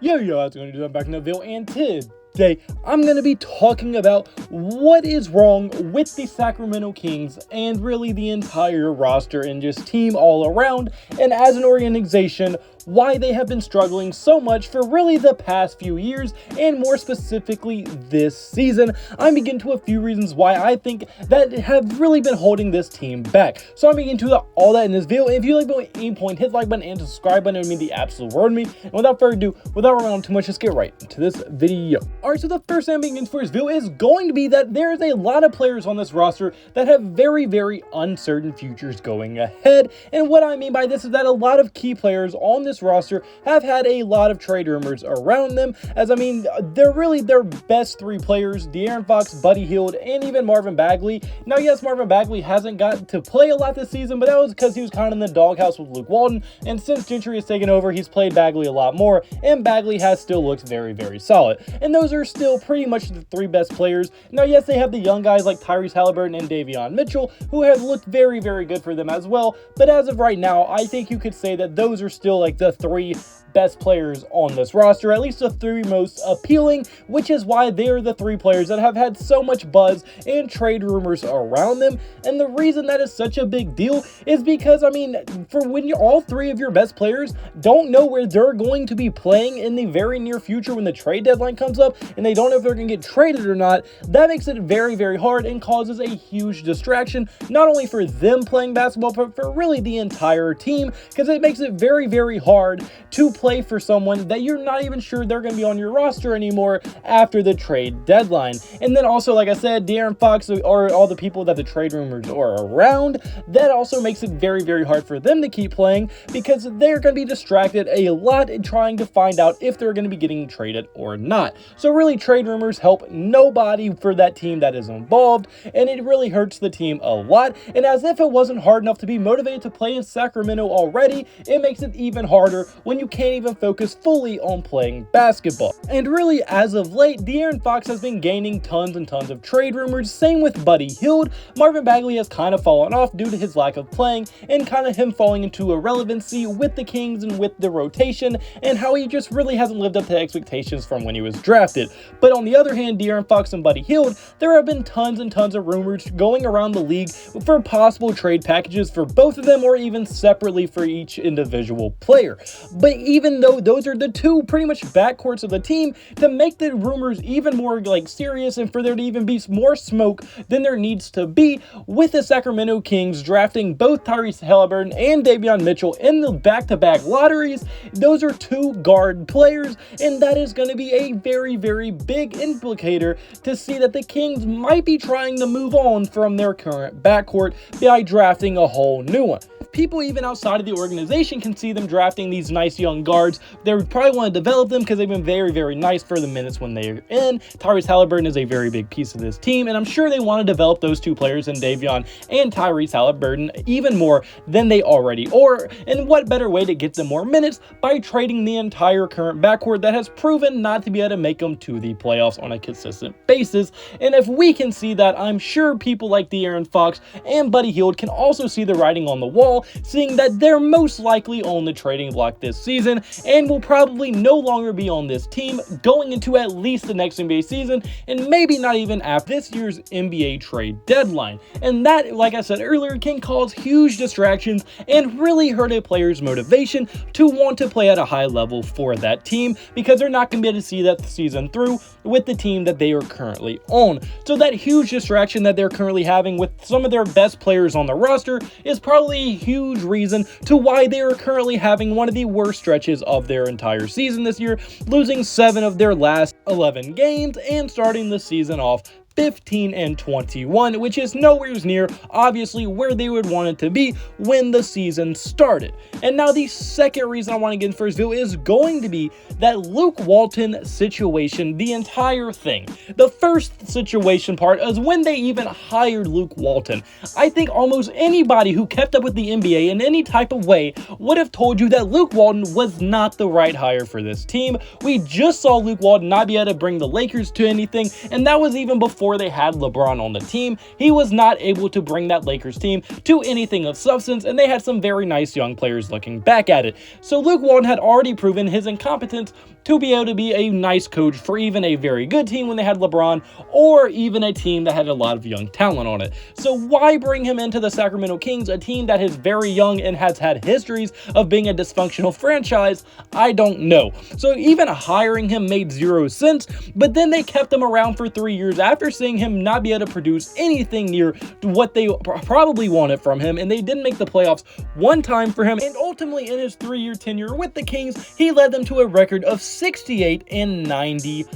Yo, how's it going to do? I'm back in the video, and today I'm going to be talking about what is wrong with the Sacramento Kings and really the entire roster and just team all around, and as an organization, why they have been struggling so much for really the past few years, and more specifically this season. I'm getting to a few reasons why I think that have really been holding this team back. So I'm getting to all that in this video. If you like at any point, hit the like button and subscribe button. It would mean the absolute world to me. And without further ado, without running on too much, let's get right into this video. Alright, so the first thing I'm beginning for this video is going to be that there is a lot of players on this roster that have very, very uncertain futures going ahead. And what I mean by this is that a lot of key players on this roster have had a lot of trade rumors around them, as I mean, they're really their best three players: De'Aaron Fox, Buddy Hield, and even Marvin Bagley. Now, yes, Marvin Bagley hasn't gotten to play a lot this season, but that was because he was kind of in the doghouse with Luke Walton, and since Gentry has taken over, he's played Bagley a lot more, and Bagley has still looked very, very solid. And those are still pretty much the three best players. Now, yes, they have the young guys like Tyrese Haliburton and Davion Mitchelle, who have looked very, very good for them as well, but as of right now, I think you could say that those are still like the three best players on this roster, at least the three most appealing, which is why they're the three players that have had so much buzz and trade rumors around them. And the reason that is such a big deal is because, I mean, for when all three of your best players don't know where they're going to be playing in the very near future when the trade deadline comes up, and they don't know if they're going to get traded or not, that makes it very, very hard and causes a huge distraction, not only for them playing basketball, but for really the entire team, because it makes it very, very hard to play for someone that you're not even sure they're going to be on your roster anymore after the trade deadline. And then also, like I said, De'Aaron Fox or all the people that the trade rumors are around, that also makes it very, very hard for them to keep playing, because they're going to be distracted a lot in trying to find out if they're going to be getting traded or not. So really, trade rumors help nobody for that team that is involved, and it really hurts the team a lot. And as if it wasn't hard enough to be motivated to play in Sacramento already, it makes it even harder when you can't even focus fully on playing basketball. And really, as of late, De'Aaron Fox has been gaining tons and tons of trade rumors. Same with Buddy Hield. Marvin Bagley has kind of fallen off due to his lack of playing and kind of him falling into irrelevancy with the Kings and with the rotation, and how he just really hasn't lived up to expectations from when he was drafted. But on the other hand, De'Aaron Fox and Buddy Hield, there have been tons and tons of rumors going around the league for possible trade packages for both of them, or even separately for each individual player. But even though those are the two pretty much backcourts of the team, to make the rumors even more like serious and for there to even be more smoke than there needs to be, with the Sacramento Kings drafting both Tyrese Haliburton and Davion Mitchelle in the back-to-back lotteries, those are two guard players, and that is going to be a very, very big implicator to see that the Kings might be trying to move on from their current backcourt by drafting a whole new one. People even outside of the organization can see them drafting these nice young guards. They would probably want to develop them because they've been very, very nice for the minutes when they're in. Tyrese Haliburton is a very big piece of this team, and I'm sure they want to develop those two players in Davion and Tyrese Haliburton even more than they already are. And what better way to get them more minutes by trading the entire current backcourt that has proven not to be able to make them to the playoffs on a consistent basis. And if we can see that, I'm sure people like De'Aaron Fox and Buddy Hield can also see the writing on the wall, seeing that they're most likely on the trading block this season and will probably no longer be on this team going into at least the next NBA season, and maybe not even after this year's NBA trade deadline. And that, like I said earlier, can cause huge distractions and really hurt a player's motivation to want to play at a high level for that team, because they're not going to be able to see that season through with the team that they are currently on. So that huge distraction that they're currently having with some of their best players on the roster is probably a huge reason to why they are currently having one of the worst stretches of their entire season this year, losing 7 of their last 11 games and starting the season off 15-21, which is nowhere near, obviously, where they would want it to be when the season started. And now the second reason I want to get in first video is going to be that Luke Walton situation, the entire thing. The first situation part is when they even hired Luke Walton. I think almost anybody who kept up with the NBA in any type of way would have told you that Luke Walton was not the right hire for this team. We just saw Luke Walton not be able to bring the Lakers to anything, and that was even before they had LeBron on the team. He was not able to bring that Lakers team to anything of substance, and they had some very nice young players looking back at it. So Luke Walton had already proven his incompetence to be able to be a nice coach for even a very good team when they had LeBron, or even a team that had a lot of young talent on it. So why bring him into the Sacramento Kings, a team that is very young and has had histories of being a dysfunctional franchise? I don't know. So even hiring him made zero sense, but then they kept him around for 3 years after seeing him not be able to produce anything near what they probably wanted from him, and they didn't make the playoffs one time for him. And ultimately, in his 3-year tenure with the Kings, he led them to a record of 68-98.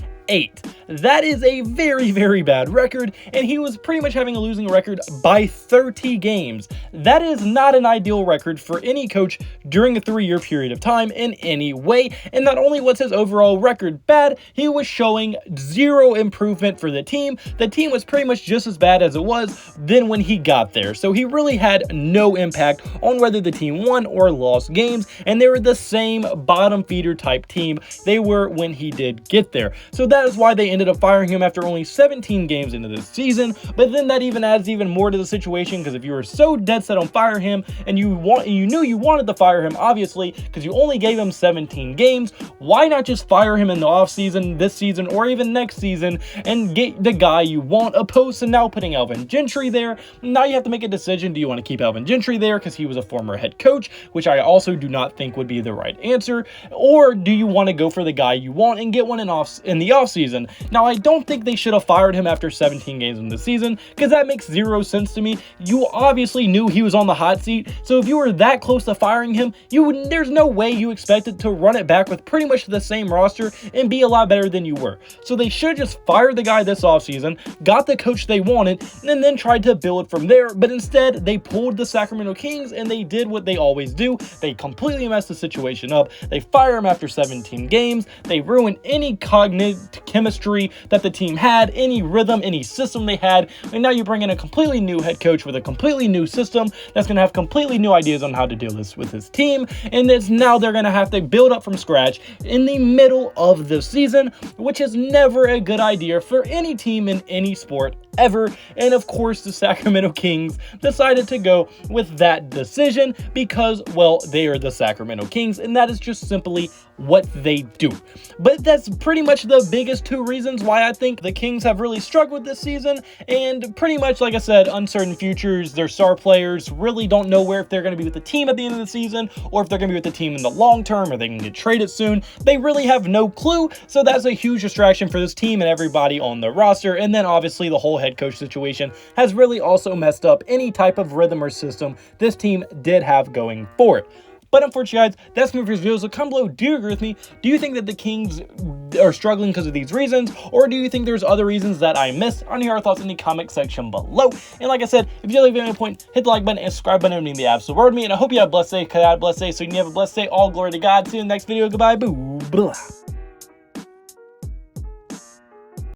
That is a very, very bad record, and he was pretty much having a losing record by 30 games. That is not an ideal record for any coach during a 3-year period of time in any way, and not only was his overall record bad, he was showing zero improvement for the team. The team was pretty much just as bad as it was then when he got there, so he really had no impact on whether the team won or lost games, and they were the same bottom feeder type team they were when he did get there. So that is why they ended up firing him after only 17 games into this season. But then that even adds even more to the situation, because if you were so dead set on firing him and you knew you wanted to fire him, obviously, because you only gave him 17 games, why not just fire him in the offseason this season or even next season and get the guy you want, opposed to now putting Alvin Gentry there? Now you have to make a decision. Do you want to keep Alvin Gentry there because he was a former head coach, which I also do not think would be the right answer, or do you want to go for the guy you want and get one in the offseason? Now, I don't think they should have fired him after 17 games in the season, because that makes zero sense to me. You obviously knew he was on the hot seat, so if you were that close to firing him, there's no way you expected to run it back with pretty much the same roster and be a lot better than you were. So they should have just fired the guy this offseason, got the coach they wanted, and then tried to build from there. But instead, they pulled the Sacramento Kings, and they did what they always do. They completely messed the situation up. They fire him after 17 games. They ruined any cognitive chemistry that the team had, any rhythm, any system they had, and now you bring in a completely new head coach with a completely new system that's going to have completely new ideas on how to deal with his team, and now they're going to have to build up from scratch in the middle of the season, which is never a good idea for any team in any sport ever. And of course, the Sacramento Kings decided to go with that decision because, well, they are the Sacramento Kings, and that is just simply what they do. But that's pretty much the biggest two reasons why I think the Kings have really struggled this season, and pretty much, like I said, uncertain futures. Their star players really don't know if they're going to be with the team at the end of the season, or if they're going to be with the team in the long term, or they can get traded soon. They really have no clue, so that's a huge distraction for this team and everybody on the roster. And then obviously the whole head coach situation has really also messed up any type of rhythm or system this team did have going for it. But unfortunately, guys, that's me for this video. So comment below, do you agree with me? Do you think that the Kings are struggling because of these reasons? Or do you think there's other reasons that I missed? I want to hear our thoughts in the comment section below. And like I said, if you like the video, point, hit the like button and subscribe button. It would mean the absolute world to me. And I hope you have a blessed day, because I had a blessed day. So you can have a blessed day. All glory to God. See you in the next video. Goodbye. Boo. Blah.